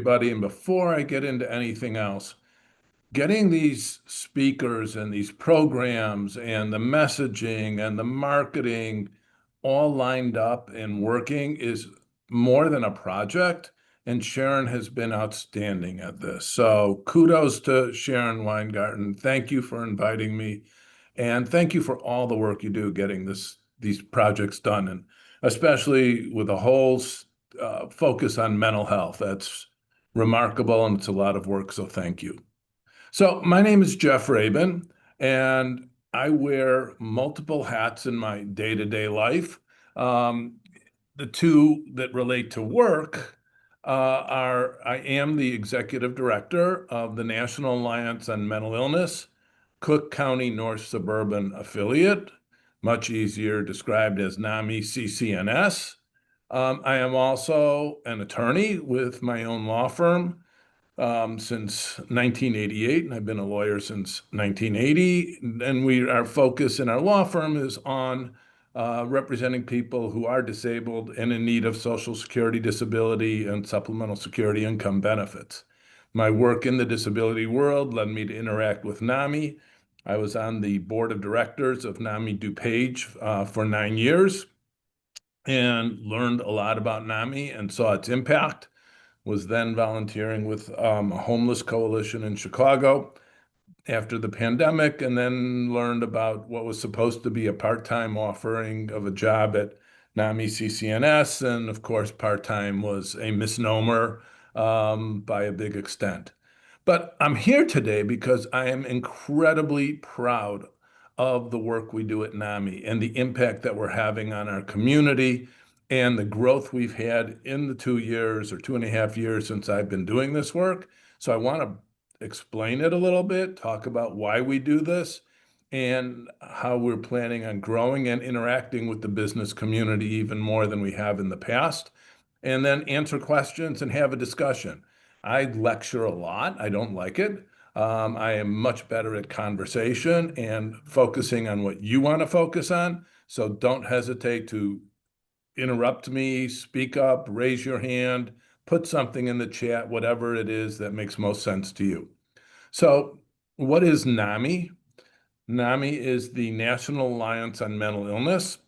Everybody. And before I get into anything else, getting these speakers and these programs and the messaging and the marketing all lined up and working is more than a project. And Sharon has been outstanding at this. So kudos to Sharon Weingarten. Thank you for inviting me. And thank you for all the work you do getting these projects done. And especially with a whole focus on mental health. That's remarkable and it's a lot of work. So thank you. So my name is Jeff Rabin, and I wear multiple hats in my day-to-day life. Um, the two that relate to work are I am the executive director of the National Alliance on Mental Illness, Cook County North Suburban affiliate, much easier described as NAMI CCNS. I am also an attorney with my own law firm since 1988, and I've been a lawyer since 1980. And our focus in our law firm is on representing people who are disabled and in need of Social Security disability and supplemental security income benefits. My work in the disability world led me to interact with NAMI. I was on the board of directors of NAMI DuPage for 9 years and learned a lot about NAMI and saw its impact. Was then volunteering with a homeless coalition in Chicago after the pandemic, and then learned about what was supposed to be a part-time offering of a job at NAMI CCNS. And of course, part-time was a misnomer by a big extent. But I'm here today because I am incredibly proud of the work we do at NAMI and the impact that we're having on our community and the growth we've had in the 2 years or 2.5 years since I've been doing this work. So I want to explain it a little bit, talk about why we do this, and how we're planning on growing and interacting with the business community even more than we have in the past, and then answer questions and have a discussion. I lecture a lot. I don't like it. I am much better at conversation and focusing on what you want to focus on. So don't hesitate to interrupt me, speak up, raise your hand, put something in the chat, whatever it is that makes most sense to you. So what is NAMI? NAMI is the National Alliance on Mental Illness,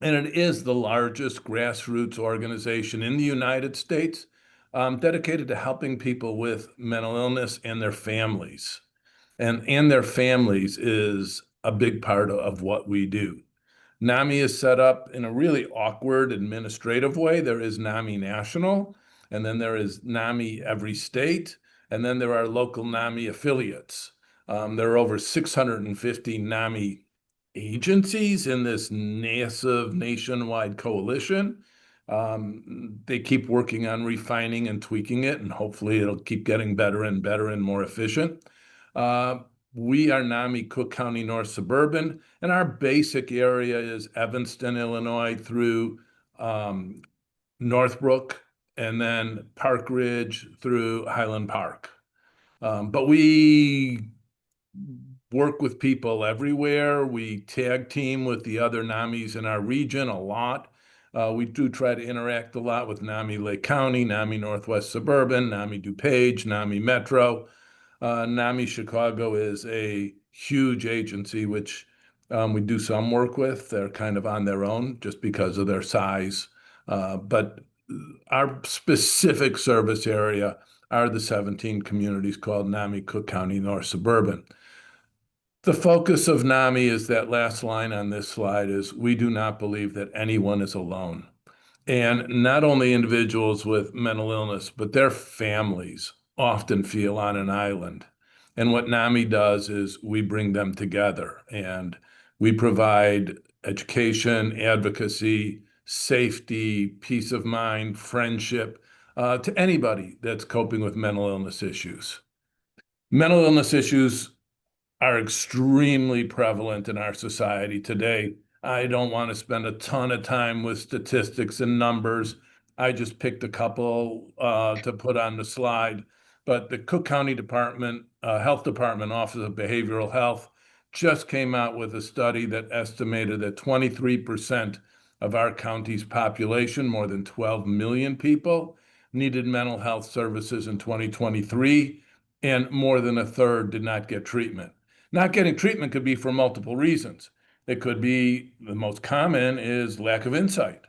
and it is the largest grassroots organization in the United States dedicated to helping people with mental illness and their families. And their families is a big part of what we do. NAMI is set up in a really awkward administrative way. There is NAMI National, and then there is NAMI every state, and then there are local NAMI affiliates. There are over 650 NAMI agencies in this massive nationwide coalition. They keep working on refining and tweaking it, and hopefully it'll keep getting better and better and more efficient. We are NAMI Cook County North Suburban, and our basic area is Evanston, Illinois, through Northbrook, and then Park Ridge through Highland Park. But we work with people everywhere. We tag team with the other NAMIs in our region a lot. We do try to interact a lot with NAMI Lake County, NAMI Northwest Suburban, NAMI DuPage, NAMI Metro. NAMI Chicago is a huge agency, which we do some work with. They're kind of on their own just because of their size. But our specific service area are the 17 communities called NAMI Cook County North Suburban. The focus of NAMI is that last line on this slide is we do not believe that anyone is alone. And not only individuals with mental illness, but their families often feel on an island. And what NAMI does is we bring them together and we provide education, advocacy, safety, peace of mind, friendship to anybody that's coping with mental illness issues. Mental illness issues are extremely prevalent in our society today. I don't want to spend a ton of time with statistics and numbers. I just picked a couple to put on the slide. But the Cook County Health Department Office of Behavioral Health just came out with a study that estimated that 23% of our county's population, more than 12 million people, needed mental health services in 2023, and more than a third did not get treatment. Not getting treatment could be for multiple reasons. It could be, the most common is lack of insight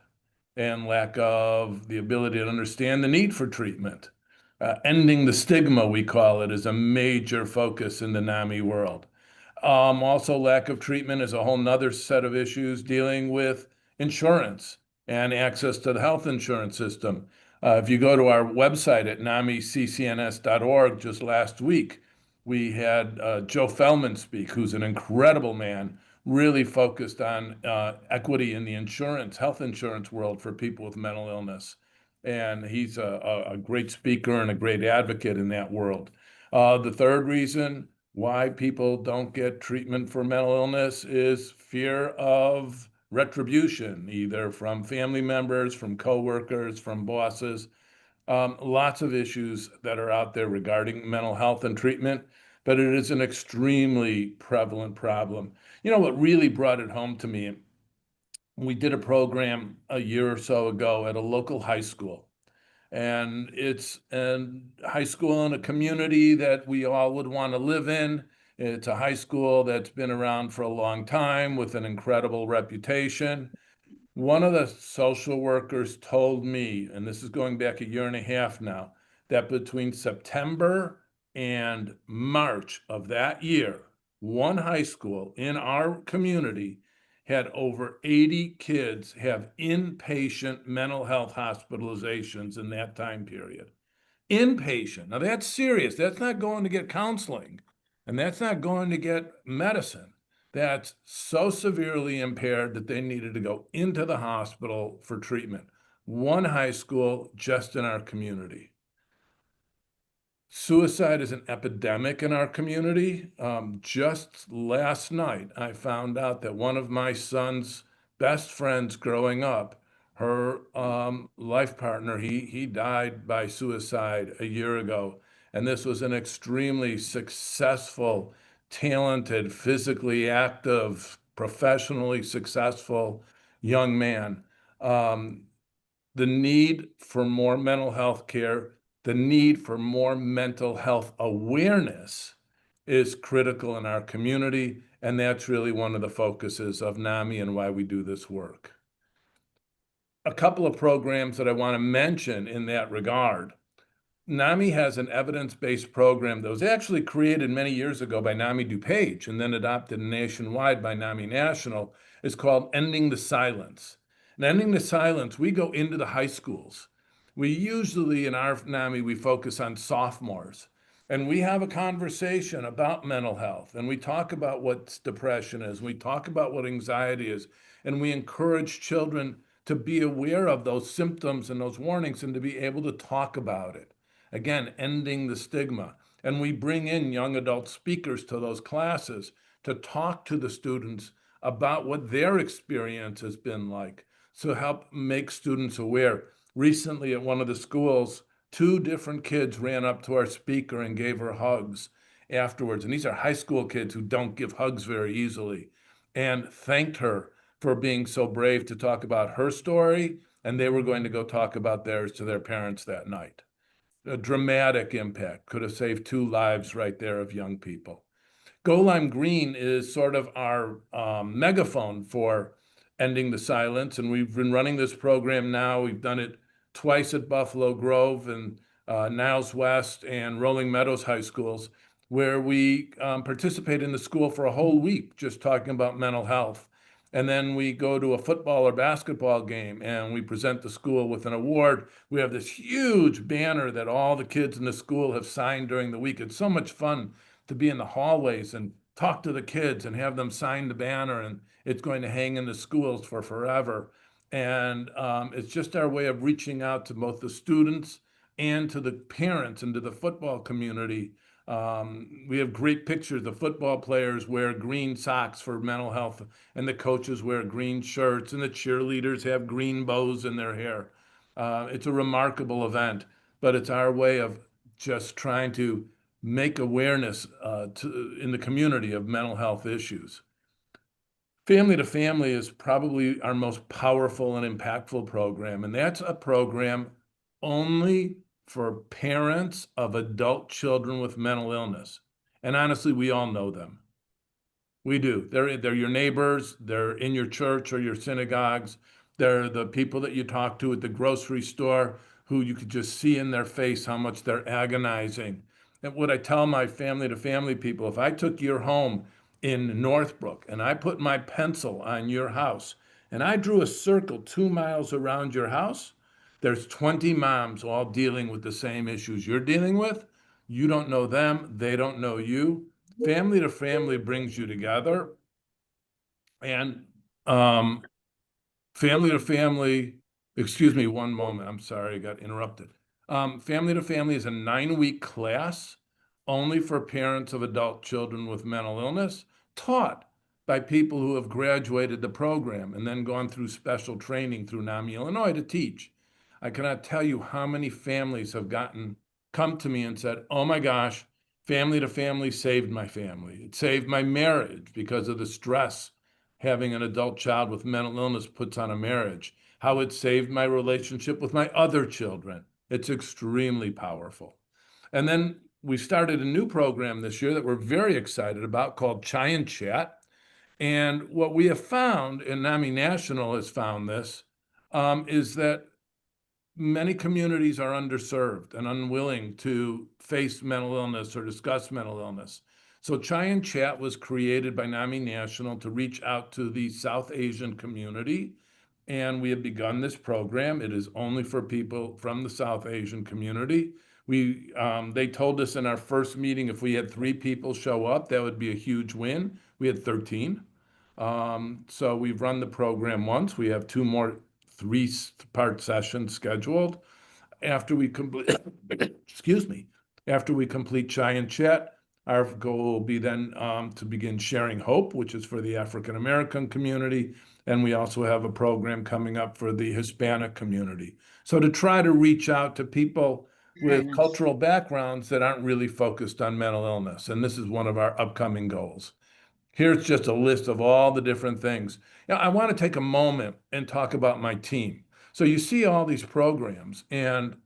and lack of the ability to understand the need for treatment. Ending the stigma, we call it, is a major focus in the NAMI world. Also, lack of treatment is a whole nother set of issues dealing with insurance and access to the health insurance system. If you go to our website at namiccns.org, just last week, we had Joe Fellman speak, who's an incredible man, really focused on equity in the health insurance world for people with mental illness. And he's a great speaker and a great advocate in that world. The third reason why people don't get treatment for mental illness is fear of retribution, either from family members, from coworkers, from bosses. Lots of issues that are out there regarding mental health and treatment, but it is an extremely prevalent problem. You know what really brought it home to me? We did a program a year or so ago at a local high school, and it's a high school in a community that we all would want to live in. It's a high school that's been around for a long time with an incredible reputation. One of the social workers told me, and this is going back a year and a half now, that between September and March of that year, one high school in our community had over 80 kids have inpatient mental health hospitalizations in that time period. Inpatient. Now that's serious. That's not going to get counseling, and that's not going to get medicine. That's so severely impaired that they needed to go into the hospital for treatment. One high school just in our community. Suicide is an epidemic in our community. Just last night, I found out that one of my son's best friends growing up, her life partner, he died by suicide a year ago. And this was an extremely successful, talented, physically active, professionally successful young man. Um, the need for more mental health care, the need for more mental health awareness is critical in our community. And that's really one of the focuses of NAMI and why we do this work. A couple of programs that I want to mention in that regard. NAMI has an evidence-based program that was actually created many years ago by NAMI DuPage and then adopted nationwide by NAMI National. It's called Ending the Silence. And Ending the Silence, we go into the high schools. We usually, in our NAMI, we focus on sophomores. And we have a conversation about mental health. And we talk about what depression is. We talk about what anxiety is. And we encourage children to be aware of those symptoms and those warnings and to be able to talk about it. Again, ending the stigma. And we bring in young adult speakers to those classes to talk to the students about what their experience has been like, so help make students aware. Recently at one of the schools, two different kids ran up to our speaker and gave her hugs afterwards. And these are high school kids who don't give hugs very easily, and thanked her for being so brave to talk about her story. And they were going to go talk about theirs to their parents that night. A dramatic impact, could have saved two lives right there of young people. Go Lime Green is sort of our megaphone for ending the silence. And we've been running this program now. We've done it twice at Buffalo Grove and Niles West and Rolling Meadows High Schools, where we participate in the school for a whole week, just talking about mental health. And then we go to a football or basketball game and we present the school with an award. We have this huge banner that all the kids in the school have signed during the week. It's so much fun to be in the hallways and talk to the kids and have them sign the banner, and it's going to hang in the schools for forever. And it's just our way of reaching out to both the students and to the parents and to the football community. We have great pictures. The football players wear green socks for mental health, and the coaches wear green shirts, and the cheerleaders have green bows in their hair. It's a remarkable event, but it's our way of just trying to make awareness in the community of mental health issues. Family to Family is probably our most powerful and impactful program, and that's a program only for parents of adult children with mental illness. And honestly, we all know them. We do. They're your neighbors. They're in your church or your synagogues. They're the people that you talk to at the grocery store who you could just see in their face how much they're agonizing. And what I tell my family to family people, if I took your home in Northbrook and I put my pencil on your house and I drew a circle 2 miles around your house, there's 20 moms all dealing with the same issues you're dealing with. You don't know them, they don't know you. Family to family brings you together, and um, family to family, excuse me, one moment. I'm sorry, I got interrupted. Family to family is a 9-week class only for parents of adult children with mental illness, taught by people who have graduated the program and then gone through special training through NAMI, Illinois to teach. I cannot tell you how many families have come to me and said, "Oh my gosh, family to family saved my family. It saved my marriage because of the stress having an adult child with mental illness puts on a marriage, how it saved my relationship with my other children." It's extremely powerful. And then we started a new program this year that we're very excited about called Chai and Chat. And what we have found, and NAMI National has found this, is that many communities are underserved and unwilling to face mental illness or discuss mental illness. So Chai and Chat was created by NAMI National to reach out to the South Asian community. And we have begun this program. It is only for people from the South Asian community. They told us in our first meeting, if we had 3 people show up, that would be a huge win. We had 13. So we've run the program once. We have 2 more 3-part sessions scheduled. After we complete, excuse me, after we complete Chai and Chat, our goal will be then to begin Sharing Hope, which is for the African American community. And we also have a program coming up for the Hispanic community. So to try to reach out to people Very with nice. cultural backgrounds that aren't really focused on mental illness. And this is one of our upcoming goals. Here's just a list of all the different things. Now, I want to take a moment and talk about my team. So you see all these programs and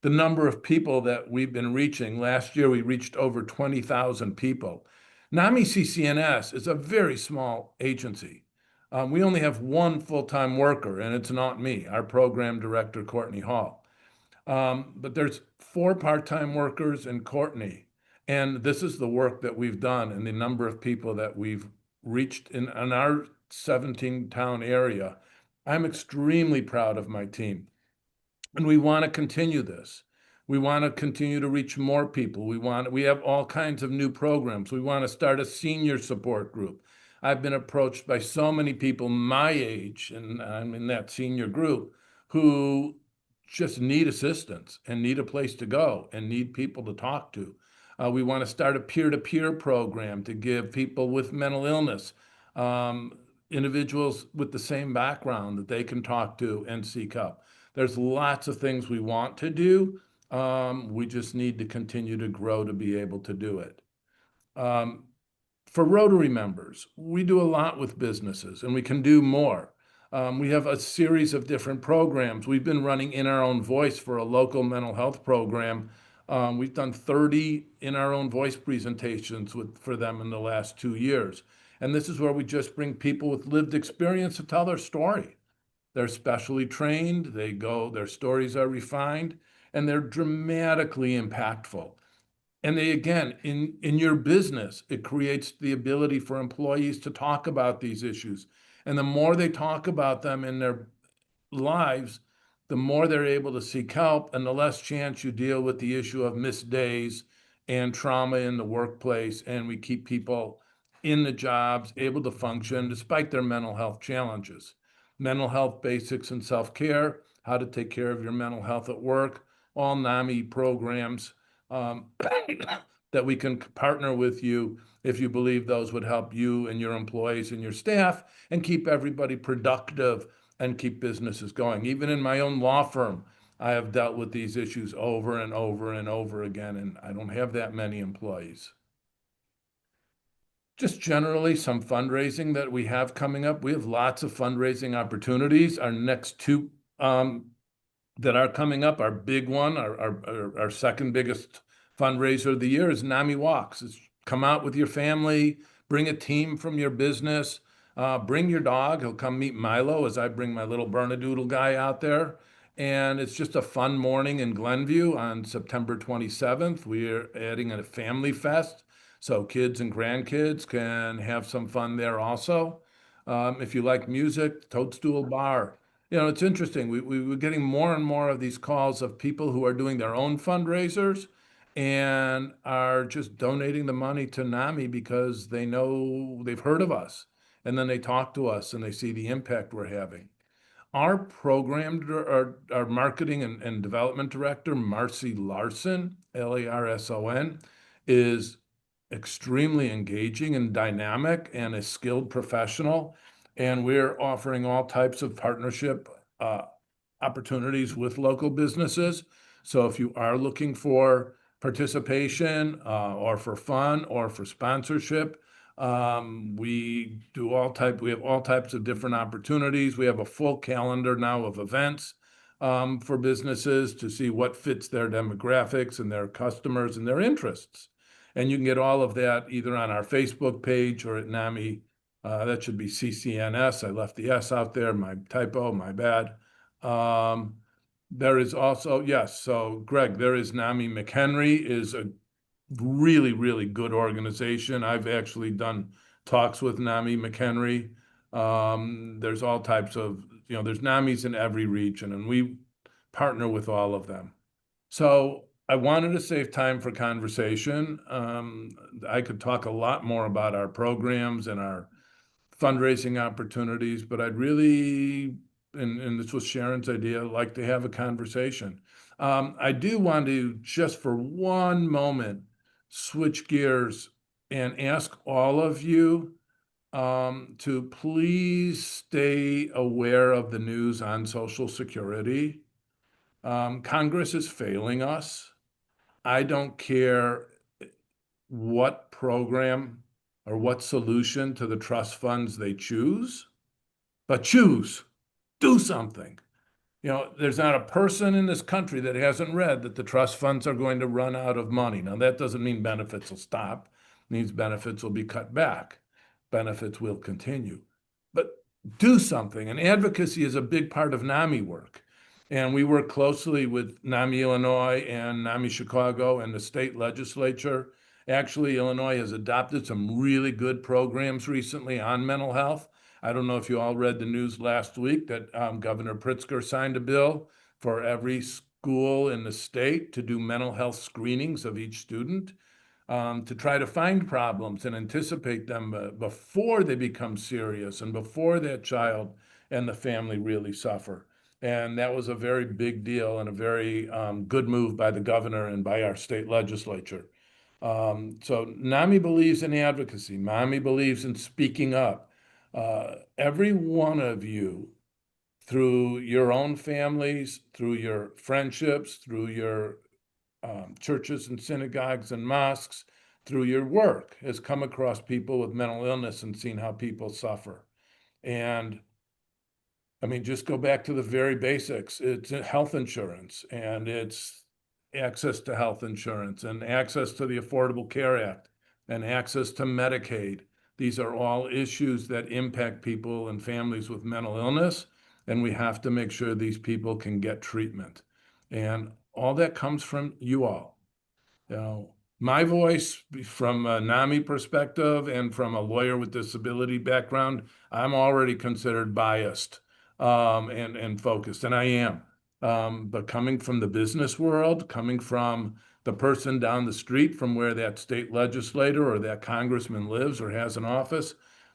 the number of people that we've been reaching. Last year, we reached over 20,000 people. NAMI CCNS is a very small agency. We only have one full-time worker, and it's not me, our program director, Courtney Hall. But there's 4 part-time workers in Courtney. And this is the work that we've done and the number of people that we've reached in our 17-town area. I'm extremely proud of my team. And we want to continue this. We want to continue to reach more people. We have all kinds of new programs. We want to start a senior support group. I've been approached by so many people my age, and I'm in that senior group, who just need assistance and need a place to go and need people to talk to. We want to start a peer-to-peer program to give people with mental illness, individuals with the same background that they can talk to and seek help. There's lots of things we want to do. We just need to continue to grow to be able to do it. Um, for Rotary members, we do a lot with businesses and we can do more. We have a series of different programs. We've been running In Our Own Voice for a local mental health program. We've done 30 In Our Own Voice presentations for them in the last 2 years. And this is where we just bring people with lived experience to tell their story. They're specially trained, their stories are refined, and they're dramatically impactful. And they, again, in your business, it creates the ability for employees to talk about these issues. And the more they talk about them in their lives, the more they're able to seek help and the less chance you deal with the issue of missed days and trauma in the workplace. And we keep people in the jobs able to function despite their mental health challenges. Mental health basics and self-care, how to take care of your mental health at work, all NAMI programs that we can partner with you if you believe those would help you and your employees and your staff and keep everybody productive and keep businesses going. Even in my own law firm, I have dealt with these issues over and over and over again, and I don't have that many employees. Just generally some fundraising that we have coming up. We have lots of fundraising opportunities. Our next 2 that are coming up. Our big one, our second biggest fundraiser of the year is NAMI Walks. It's come out with your family, bring a team from your business, bring your dog. He'll come meet Milo as I bring my little Bernedoodle guy out there. And it's just a fun morning in Glenview on September 27th. We're adding a family fest, so kids and grandkids can have some fun there also. If you like music, Toadstool Bar. You know, it's interesting. We're getting more and more of these calls of people who are doing their own fundraisers and are just donating the money to NAMI because they know they've heard of us. And then they talk to us and they see the impact we're having. Our marketing and development director, Marcy Larson, Larson, is extremely engaging and dynamic and a skilled professional. And we're offering all types of partnership opportunities with local businesses. So if you are looking for participation or for fun or for sponsorship, we have all types of different opportunities. We have a full calendar now of events for businesses to see what fits their demographics and their customers and their interests. And you can get all of that either on our Facebook page or at NAMI. That should be CCNS. I left the S out there, my typo, my bad. There is also, yes, so Greg, there is NAMI McHenry is a really, really good organization. I've actually done talks with NAMI McHenry. There's all types of, there's NAMIs in every region, and we partner with all of them. So I wanted to save time for conversation. I could talk a lot more about our programs and our fundraising opportunities, but I'd really, and this was Sharon's idea, like to have a conversation. I do want to, just for one moment, switch gears and ask all of you to please stay aware of the news on Social Security. Congress is failing us. I don't care what program or what solution to the trust funds they choose, but choose, do something. There's not a person in this country that hasn't read that the trust funds are going to run out of money. Now, that doesn't mean benefits will stop. It means benefits will be cut back. Benefits will continue. But do something. And advocacy is a big part of NAMI work. And we work closely with NAMI Illinois and NAMI Chicago and the state legislature. Actually, Illinois has adopted some really good programs recently on mental health. I don't know if you all read the news last week that Governor Pritzker signed a bill for every school in the state to do mental health screenings of each student to try to find problems and anticipate them before they become serious and before that child and the family really suffer. And that was a very big deal and a very good move by the governor and by our state legislature. So NAMI believes in advocacy. NAMI believes in speaking up. Every one of you, through your own families, through your friendships, through your churches and synagogues and mosques, through your work, has come across people with mental illness and seen how people suffer. And I mean, just go back to the very basics. It's health insurance, and it's access to health insurance, and access to the Affordable Care Act, and access to Medicaid. These are all issues that impact people and families with mental illness, and we have to make sure these people can get treatment. And all that comes from you all. My voice from a NAMI perspective and from a lawyer with disability background, I'm already considered biased and focused, and I am. But coming from the business world, coming from the person down the street from where that state legislator or that congressman lives or has an office,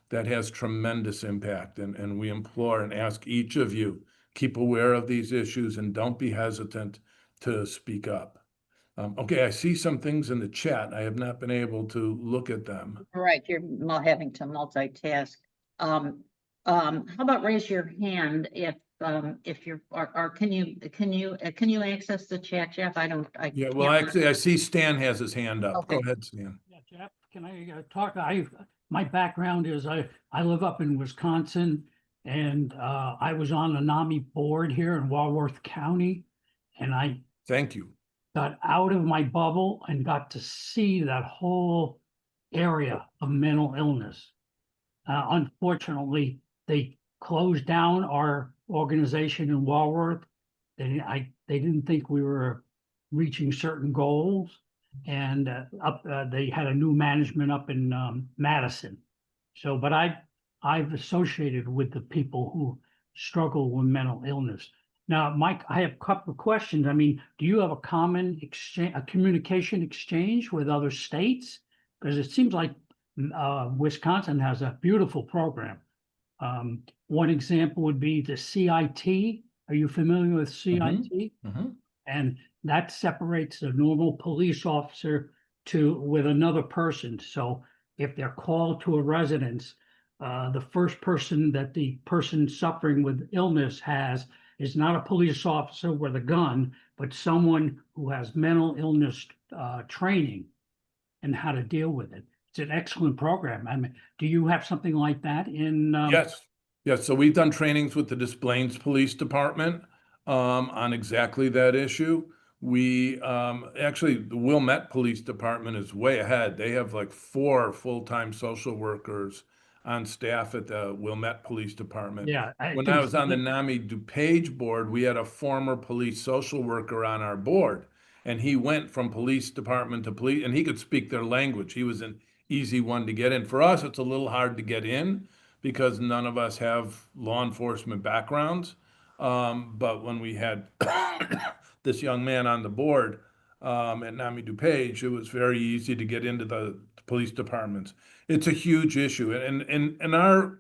that has tremendous impact. And we implore and ask each of you, keep aware of these issues and don't be hesitant to speak up. Okay, I see some things in the chat. I have not been able to look at them. Right, you're having to multitask. How about raise your hand if you're, or can you access the chat, Jeff? Yeah, well, actually, I see Stan has his hand up. Okay. Go ahead, Stan. Yeah, Jeff, can I talk? My background is I live up in Wisconsin, and I was on the NAMI board here in Walworth County. And I Thank you. got out of my bubble and got to see that whole area of mental illness. Unfortunately, they closed down our organization in Walworth. They didn't think we were reaching certain goals, and they had a new management up in Madison. So, but I've associated with the people who struggle with mental illness. Now, Mike, I have a couple of questions. I mean, do you have a common exchange, a communication exchange with other states? Because it seems like Wisconsin has a beautiful program. One example would be the CIT. Are you familiar with CIT? Mhm. And that separates a normal police officer with another person. So if they're called to a residence, the first person that the person suffering with illness has is not a police officer with a gun, but someone who has mental illness training and how to deal with it. It's an excellent program. I mean, do you have something like that in? Yes, yes. So we've done trainings with the Des Plaines Police Department on exactly that issue. We actually, the Wilmette Police Department is way ahead. They have like 4 full-time social workers on staff at the Wilmette Police Department. Yeah, I When think I it's was on the NAMI DuPage board, we had a former police social worker on our board, and he went from police department to police, and he could speak their language. He was an easy one to get in. For us, it's a little hard to get in because none of us have law enforcement backgrounds. But when we had this young man on the board at NAMI DuPage, it was very easy to get into the police departments. It's a huge issue. And in our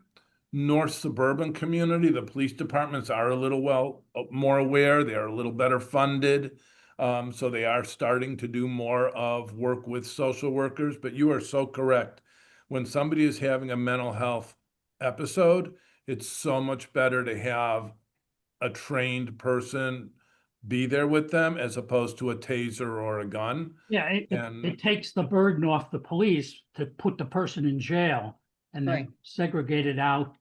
North Suburban community, the police departments are a little more aware. They are a little better funded. So they are starting to do more of work with social workers. But you are so correct. When somebody is having a mental health episode, it's so much better to have a trained person be there with them as opposed to a taser or a gun. Yeah, And it takes the burden off the police to put the person in jail and Right. then segregate it out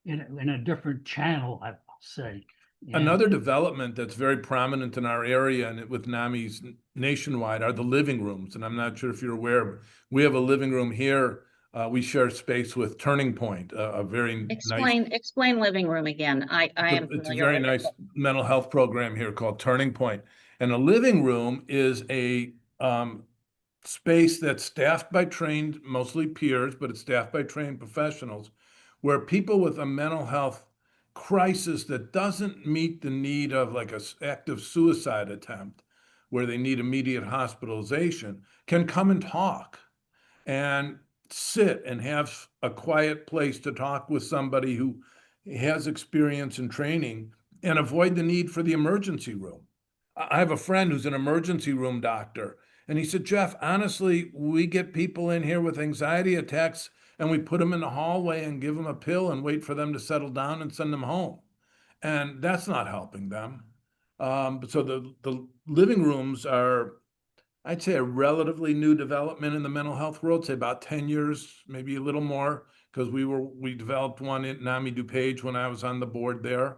in a different channel, I'll say. And another development that's very prominent in our area and with NAMI's nationwide are the living rooms. And I'm not sure if you're aware, but we have a living room here. We share space with Turning Point, a very nice, Explain living room again. I am it's a familiar very with nice it. mental health program here called Turning Point. And a living room is a space that's staffed by trained, mostly peers, but it's staffed by trained professionals, where people with a mental health crisis that doesn't meet the need of like a active suicide attempt, where they need immediate hospitalization, can come and talk and sit and have a quiet place to talk with somebody who has experience and training and avoid the need for the emergency room. I have a friend who's an emergency room doctor, and he said, Jeff, honestly, we get people in here with anxiety attacks and we put them in the hallway and give them a pill and wait for them to settle down and send them home. And that's not helping them. So the living rooms are, I'd say, a relatively new development in the mental health world, say about 10 years, maybe a little more, because we developed one at NAMI DuPage when I was on the board there.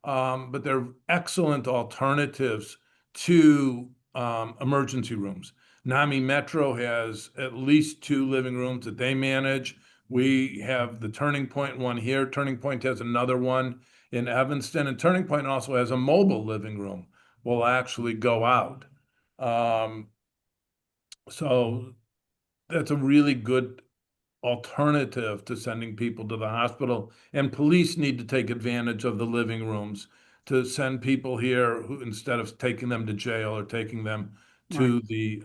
But they're excellent alternatives to emergency rooms. NAMI Metro has at least 2 living rooms that they manage. We have the Turning Point one here. Turning Point has another one in Evanston, and Turning Point also has a mobile living room. We'll actually go out. So that's a really good alternative to sending people to the hospital. And police need to take advantage of the living rooms to send people here who, instead of taking them to jail or taking them to the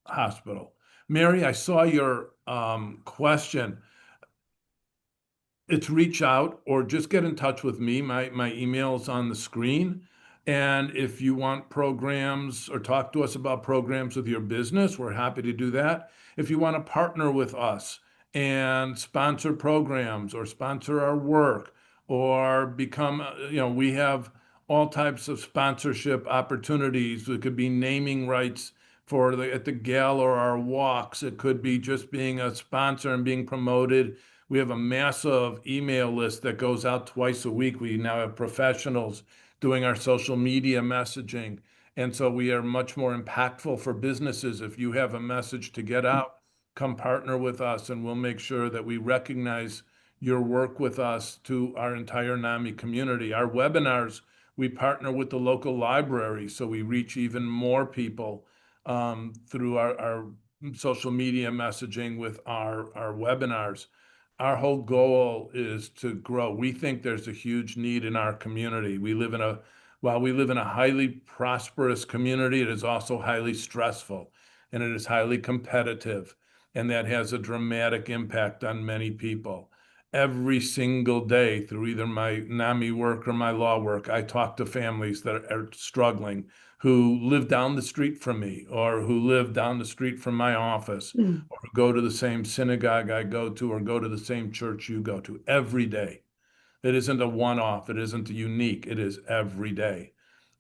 hospital. Mary, I saw your question. It's reach out or just get in touch with me. My email is on the screen. And if you want programs or talk to us about programs with your business, we're happy to do that. If you want to partner with us and sponsor programs or sponsor our work or become, we have all types of sponsorship opportunities. It could be naming rights at the gala or our walks. It could be just being a sponsor and being promoted. We have a massive email list that goes out twice a week. We now have professionals doing our social media messaging. And so we are much more impactful for businesses. If you have a message to get out, come partner with us, and we'll make sure that we recognize your work with us to our entire NAMI community. Our webinars, we partner with the local library, so we reach even more people through our social media messaging with our webinars. Our whole goal is to grow. We think there's a huge need in our community. While we live in a highly prosperous community, it is also highly stressful, and it is highly competitive, and that has a dramatic impact on many people. Every single day through either my NAMI work or my law work, I talk to families that are struggling, who live down the street from me, or who live down the street from my office, or go to the same synagogue I go to, or go to the same church you go to every day. It isn't a one-off. It isn't unique. It is every day.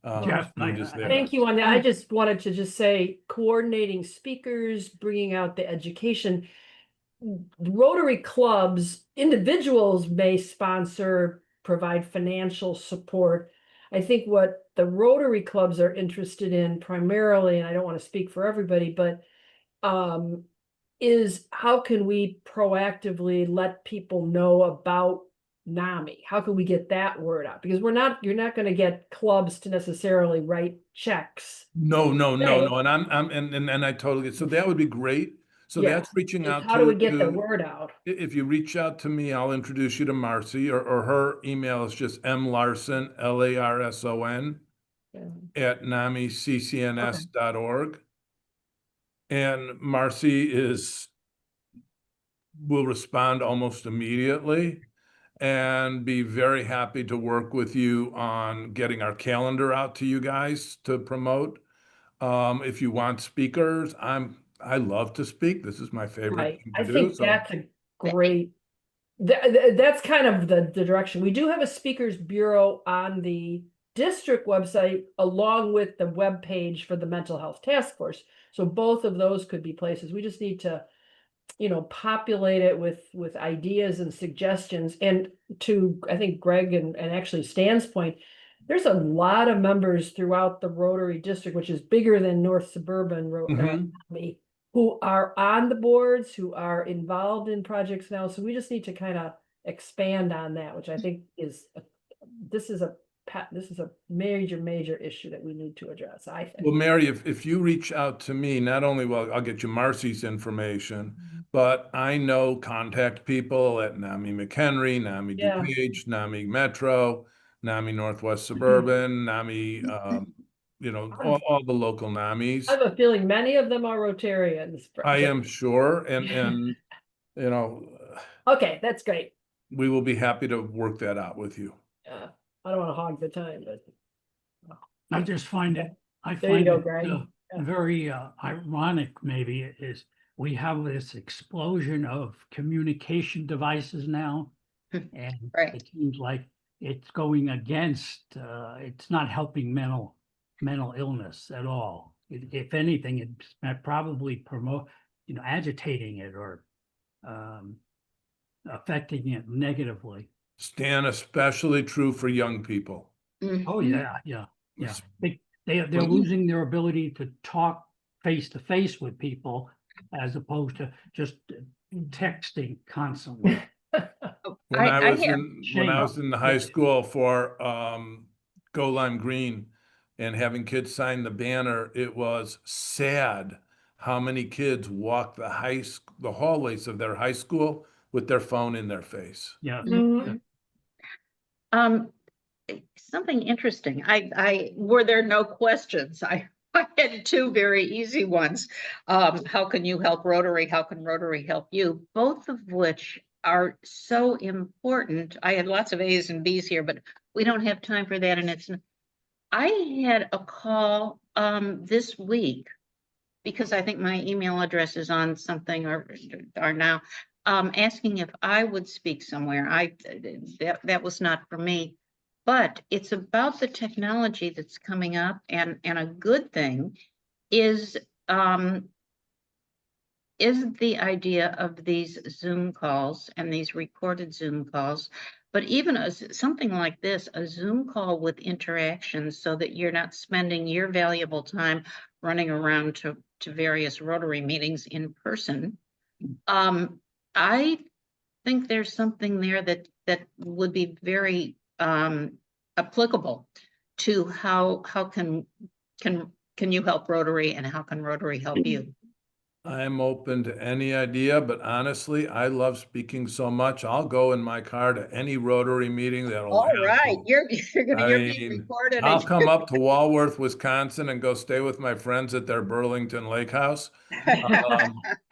Jeff, Need is there. Thank you on that. I just wanted to just say coordinating speakers, bringing out the education. Rotary clubs, individuals may sponsor, provide financial support. I think what the Rotary clubs are interested in primarily, and I don't want to speak for everybody, but is how can we proactively let people know about NAMI? How can we get that word out? Because you're not going to get clubs to necessarily write checks. No. Right. And I totally get, so that would be great. So Yeah. that's reaching out How do we to, get the word out? if you reach out to me, I'll introduce you to Marcy, or her email is just mlarson, LARSON, Yeah. at namiccns.org. And Marcy will respond almost immediately and be very happy to work with you on getting our calendar out to you guys to promote. If you want speakers, I love to speak. This is my favorite Right. thing I to do. think So that's a great, that's kind of the direction. We do have a speakers bureau on the district website along with the web page for the mental health task force. So both of those could be places. We just need to, populate it with ideas and suggestions. And to, I think, Greg and actually Stan's point, there's a lot of members throughout the Rotary District, which is bigger than North Suburban, NAMI, who are on the boards, who are involved in projects now. So we just need to kind of expand on that, which I think this is a major issue that we need to address, I think. Well, Mary, if you reach out to me, not only I'll get you Marcy's information, but I know contact people at NAMI McHenry, NAMI Yeah. DuPage, NAMI Metro, NAMI Northwest Suburban, NAMI, all the local NAMIs. I have a feeling many of them are Rotarians. I am sure, and Okay, that's great. we will be happy to work that out with you. I don't want to hog the time, but I just find it, there you go, Greg. very ironic maybe is we have this explosion of communication devices now. And Right. it seems like it's going against, it's not helping mental illness at all. If anything, it's probably promote, agitating it or affecting it negatively. Stan, especially true for young people. Oh, yeah. They're losing their ability to talk face to face with people as opposed to just texting constantly. When I was in the high Yeah. school for Go Lime Green and having kids sign the banner, it was sad how many kids walk the hallways of their high school with their phone in their face. Yeah. Something interesting. Were there no questions? I had two very easy ones. How can you help Rotary? How can Rotary help you? Both of which are so important. I had lots of A's and B's here, but we don't have time for that. And I had a call this week because I think my email address is on something or now asking if I would speak somewhere. That was not for me. But it's about the technology that's coming up, and a good thing is the idea of these Zoom calls and these recorded Zoom calls But even something like this, a Zoom call with interactions so that you're not spending your valuable time running around to various Rotary meetings in person. I think there's something there that would be very applicable to how can you help Rotary and how can Rotary help you? I'm open to any idea, but honestly, I love speaking so much. I'll go in my car to any Rotary meeting that'll All have right, me. you're being recorded. I'll come up to Walworth, Wisconsin and go stay with my friends at their Burlington Lake House.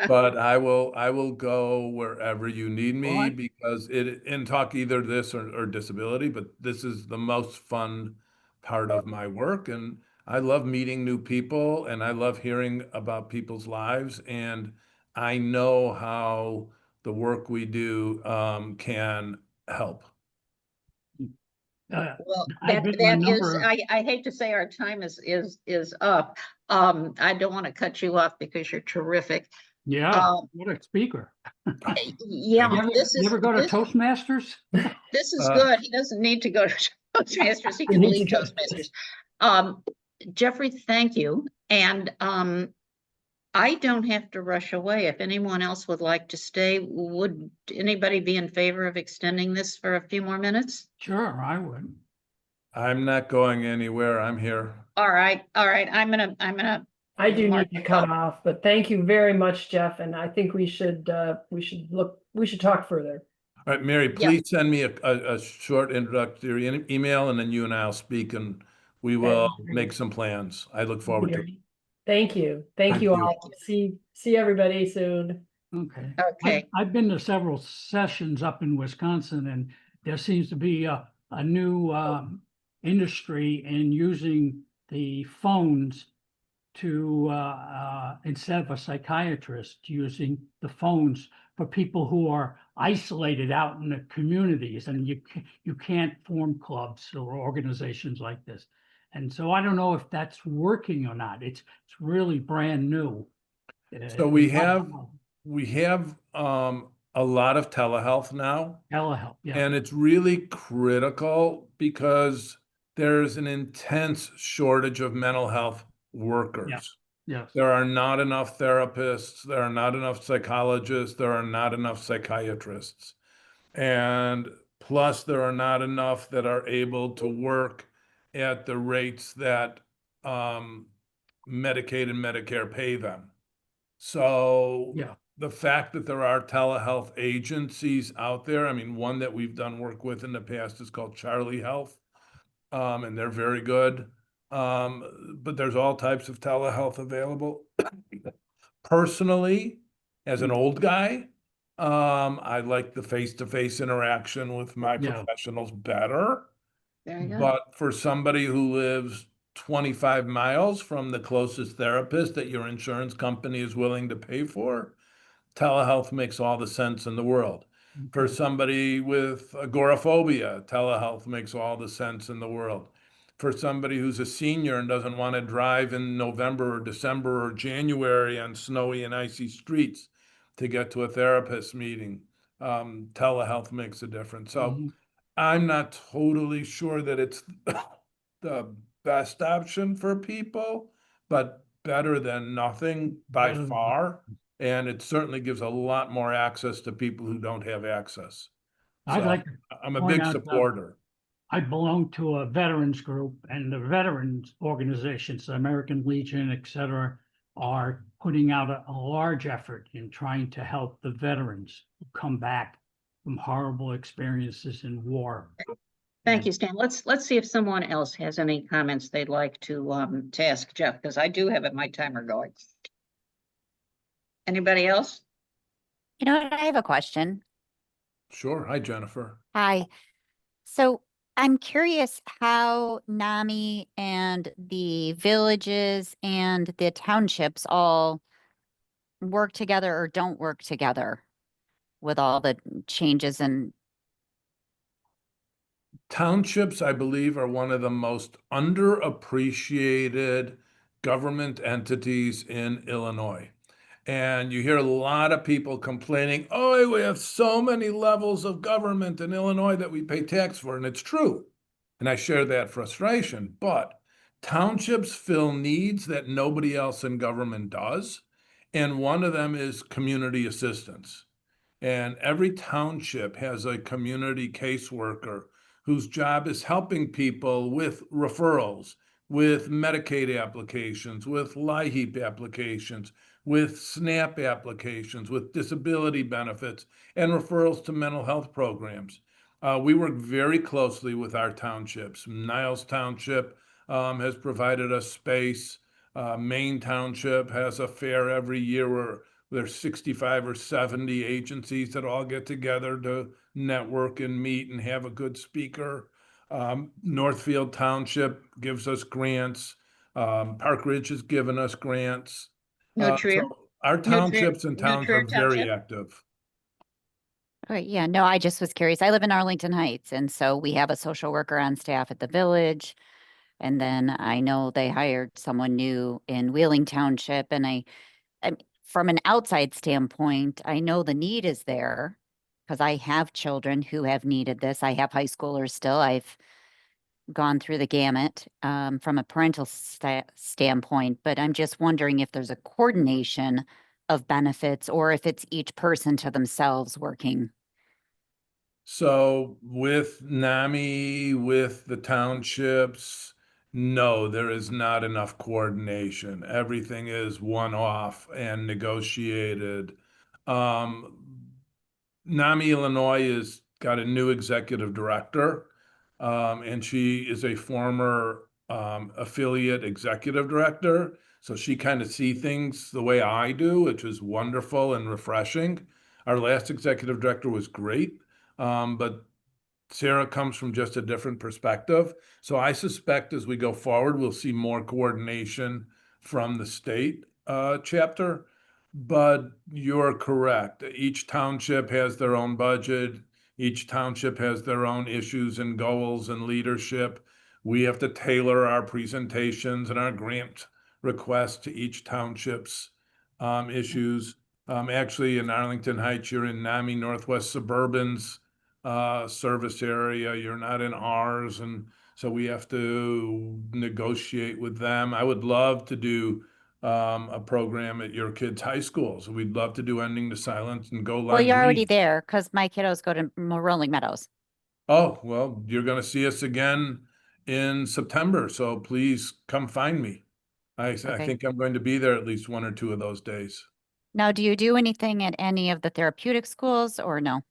But I will go wherever you need me Well, because and talk either this or disability, but this is the most fun part of my work. And I love meeting new people and I love hearing about people's lives. And I know how the work we do can help. Well, I've been to a that is, number of, I hate to say our time is up. I don't want to cut you off because you're terrific. yeah, what a speaker. Yeah, You ever, this you is ever go to Toastmasters? this is Uh, good. He doesn't need to go to Toastmasters. He You can need leave to go. Toastmasters. Jeffrey, thank you. And I don't have to rush away. If anyone else would like to stay, would anybody be in favor of extending this for a few more minutes? Sure, I would. I'm not going anywhere. I'm here. All right, all right. I'm gonna I do mark need to this cut off. off, but thank you very much, Jeff, and I think we should talk further. All right, Mary, Yeah. please send me a short introductory email and then you and I'll speak and we will make some plans. I look forward to it. Thank you. Thank Thank you you. all. See everybody soon. Okay. Okay. I've been to several sessions up in Wisconsin and there seems to be a new industry in using the phones to instead of a psychiatrist, using the phones for people who are isolated out in the communities and you can't form clubs or organizations like this. And so I don't know if that's working or not. It's really brand new. So we have a lot of telehealth now, telehealth, yeah, and it's really critical because there's an intense shortage of mental health workers. yes, There are not enough therapists, there are not enough psychologists, there are not enough psychiatrists. And plus, there are not enough that are able to work at the rates that Medicaid and Medicare pay them. So yeah, the fact that there are telehealth agencies out there, I mean, one that we've done work with in the past is called Charlie Health, and they're very good. But there's all types of telehealth available. Personally, as an old guy, I like the face-to-face interaction with my yeah, professionals better. Very good. But for somebody who lives 25 miles from the closest therapist that your insurance company is willing to pay for, telehealth makes all the sense in the world. For okay, somebody with agoraphobia, telehealth makes all the sense in the world. For somebody who's a senior and doesn't want to drive in November or December or January on snowy and icy streets to get to a therapist meeting, telehealth makes a difference. So mhm, I'm not totally sure that it's the best option for people, but better than nothing by better than- far. And it certainly gives a lot more access to people who don't have access. I'd So like to I'm a point big out, supporter. I belong to a veterans group and the veterans organizations, the American Legion, et cetera, are putting out a large effort in trying to help the veterans who come back from horrible experiences in war. Thank you, Stan. Let's see if someone else has any comments they'd like to ask Jeff, because I do have my timer going. Anybody else? You know what? I have a question. Sure. Hi, Jennifer. Hi. So I'm curious how NAMI and the villages and the townships all work together or don't work together with all the changes and Townships, I believe, are one of the most underappreciated government entities in Illinois. And you hear a lot of people complaining, oh, we have so many levels of government in Illinois that we pay tax for. And it's true. And I share that frustration. But townships fill needs that nobody else in government does. And one of them is community assistance. And every township has a community caseworker whose job is helping people with referrals, with Medicaid applications, with LIHEAP applications, with SNAP applications, with disability benefits, and referrals to mental health programs. We work very closely with our townships. Niles Township has provided us space. Maine Township has a fair every year where there's 65 or 70 agencies that all get together to network and meet and have a good speaker. Northfield Township gives us grants. Park Ridge has given us grants. Nutria, So our townships and towns are Nutria very Township. active. Right, yeah, no, I just was curious. I live in Arlington Heights, and so we have a social worker on staff at the village. And then I know they hired someone new in Wheeling Township, and from an outside standpoint, I know the need is there because I have children who have needed this. I have high schoolers still. I've gone through the gamut from a parental standpoint, but I'm just wondering if there's a coordination of benefits or if it's each person to themselves working. So with NAMI, with the townships, no, there is not enough coordination. Everything is one-off and negotiated. NAMI Illinois has got a new executive director, and she is a former affiliate executive director. So she kind of sees things the way I do, which is wonderful and refreshing. Our last executive director was great, but Sarah comes from just a different perspective. So I suspect as we go forward, we'll see more coordination from the state chapter. But you're correct. Each township has their own budget. Each township has their own issues and goals and leadership. We have to tailor our presentations and our grant requests to each township's issues. Actually, in Arlington Heights, you're in NAMI Northwest Suburban's service area. You're not in ours. And so we have to negotiate with them. I would love to do a program at your kids' high schools. We'd love to do Ending the Silence and Go Well, Live you're already Green. there because my kiddos go to Rolling Meadows. Oh, well, you're going to see us again in September. So please come find me. I Okay. think I'm going to be there at least one or two of those days. Now, do you do anything at any of the therapeutic schools or no?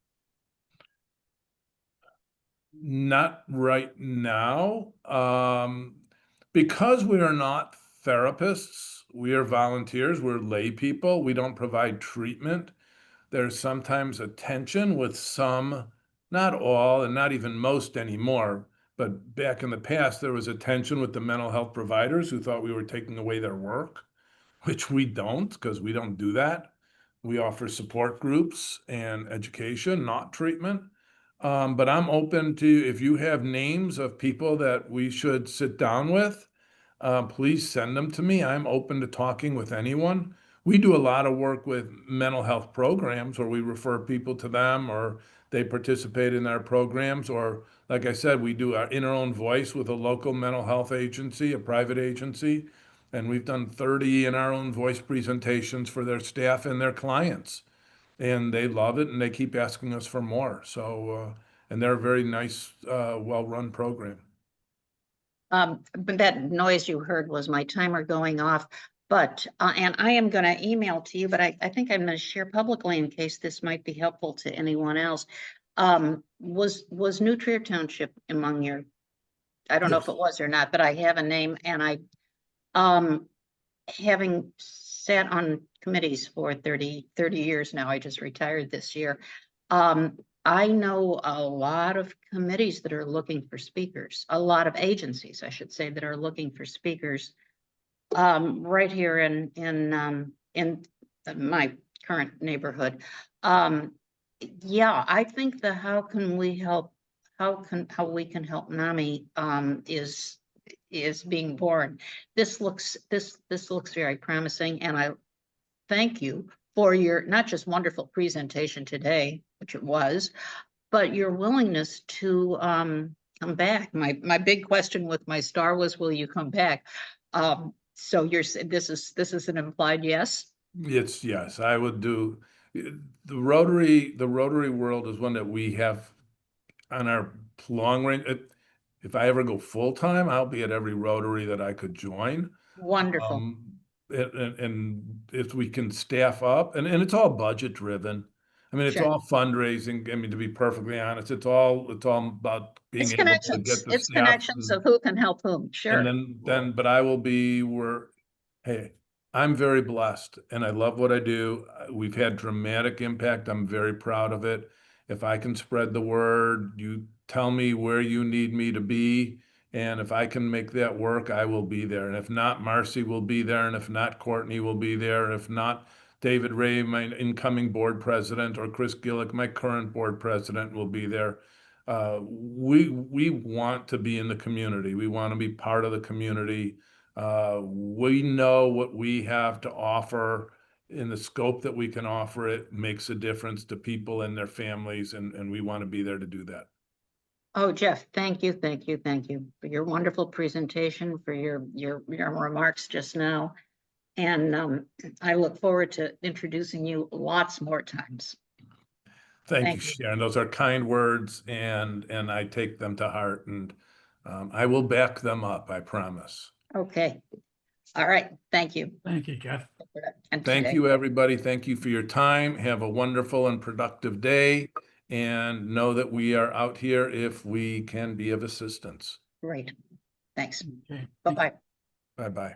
Not right now. Because we are not therapists, we are volunteers, we're lay people, we don't provide treatment. There's sometimes a tension with some, not all, and not even most anymore. But back in the past, there was a tension with the mental health providers who thought we were taking away their work, which we don't, because we don't do that. We offer support groups and education, not treatment. But I'm open to, if you have names of people that we should sit down with, please send them to me. I'm open to talking with anyone. We do a lot of work with mental health programs where we refer people to them or they participate in our programs. Or, like I said, we do our In Our Own Voice with a local mental health agency, a private agency. And we've done 30 In Our Own Voice presentations for their staff and their clients. And they love it and they keep asking us for more. So, and they're a very nice, well-run program. But that noise you heard was my timer going off. But, and I am going to email to you, but I think I'm going to share publicly in case this might be helpful to anyone else. Was Nutria Township among your, I don't know if Yes. it was or not, but I have a name and having sat on committees for 30 years now, I just retired this year. I know a lot of committees that are looking for speakers, a lot of agencies, I should say, that are looking for speakers. Right here in my current neighborhood. Yeah, I think the how we can help NAMI is being born. This looks very promising, and thank you for your, not just wonderful presentation today, which it was, but your willingness to come back. My big question with my star was, will you come back? So this is an implied yes? It's, yes, I would do. The Rotary world is one that we have on our long range. If I ever go full-time, I'll be at every Rotary that I could join. Wonderful. And if we can staff up, and it's all budget driven. I mean, it's Sure. all fundraising. I mean, to be perfectly honest, it's all about being It's able to connections. get the It's staff. connections of who can help whom. And Sure. but I will be hey, I'm very blessed and I love what I do. We've had dramatic impact. I'm very proud of it. If I can spread the word, you tell me where you need me to be. And if I can make that work, I will be there. And if not, Marcy will be there. And if not, Courtney will be there. If not, David Ray, my incoming board president, or Chris Gillick, my current board president, will be there. We want to be in the community. We want to be part of the community. We know what we have to offer in the scope that we can offer. It makes a difference to people and their families, and we want to be there to do that. Oh, Jeff, thank you for your wonderful presentation, for your remarks just now. And I look forward to introducing you lots more times. Thank you, Thank you. Sharon. Those are kind words, and I take them to heart, and I will back them up, I promise. Okay. All right. Thank you. Thank you, Jeff. And Thank today. you, everybody. Thank you for your time. Have a wonderful and productive day, and know that we are out here if we can be of assistance. Great. Thanks. Okay. Bye-bye. Bye-bye.